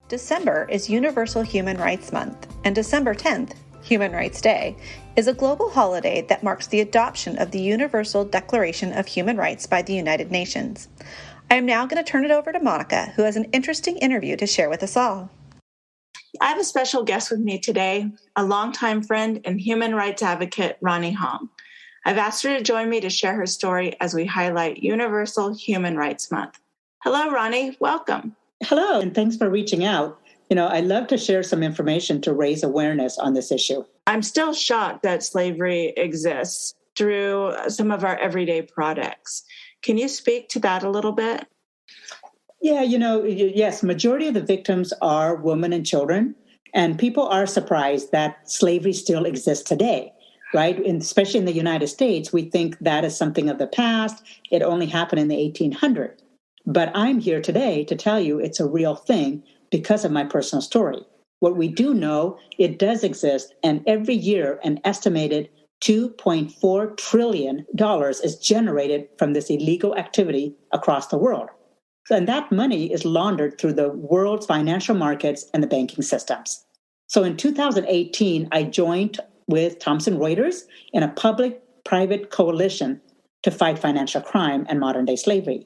December is Universal Human Rights Month, and December 10th, Human Rights Day, is a global holiday that marks the adoption of the Universal Declaration of Human Rights by the United Nations. I am now going to turn it over to Monica, who has an interesting interview to share with us all. I have a special guest with me today, a longtime friend and human rights advocate, Rani Hong. I've asked her to join me to share her story as we highlight Universal Human Rights Month. Hello, Rani. Welcome. Hello, and thanks for reaching out. I'd love to share some information to raise awareness on this issue. I'm still shocked that slavery exists through some of our everyday products. Can you speak to that a little bit? Yeah, yes, majority of the victims are women and children, and people are surprised that slavery still exists today, right? And especially in the United States, we think that is something of the past. It only happened in the 1800s. But I'm here today to tell you it's a real thing because of my personal story. What we do know, it does exist, and every year an estimated $2.4 trillion is generated from this illegal activity across the world. And that money is laundered through the world's financial markets and the banking systems. So in 2018, I joined with Thomson Reuters in a public-private coalition to fight financial crime and modern-day slavery.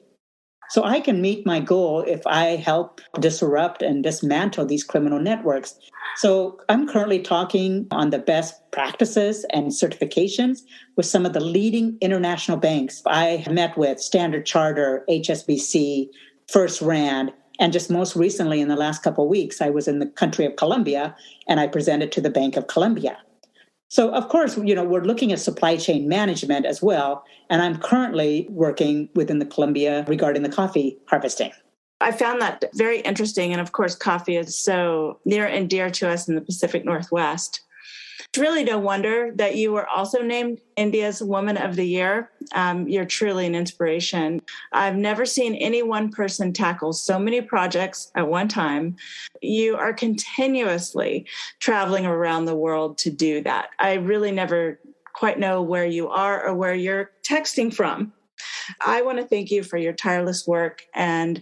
So I can meet my goal if I help disrupt and dismantle these criminal networks. So I'm currently talking on the best practices and certifications with some of the leading international banks. I have met with Standard Chartered, HSBC, First Rand, and just most recently in the last couple of weeks, I was in the country of Colombia and I presented to the Bank of Colombia. So, of course, we're looking at supply chain management as well. And I'm currently working within the Colombia regarding the coffee harvesting. I found that very interesting. And of course, coffee is so near and dear to us in the Pacific Northwest. It's really no wonder that you were also named India's Woman of the Year. You're truly an inspiration. I've never seen any one person tackle so many projects at one time. You are continuously traveling around the world to do that. I really never quite know where you are or where you're texting from. I want to thank you for your tireless work and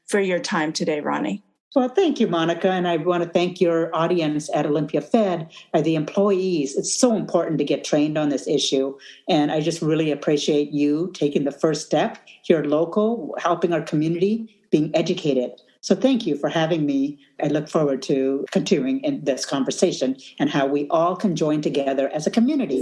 for your time today, Rani. Well, thank you, Monica. And I want to thank your audience at Olympia Fed, the employees. It's so important to get trained on this issue. And I just really appreciate you taking the first step here local, helping our community, being educated. So thank you for having me. I look forward to continuing in this conversation and how we all can join together as a community.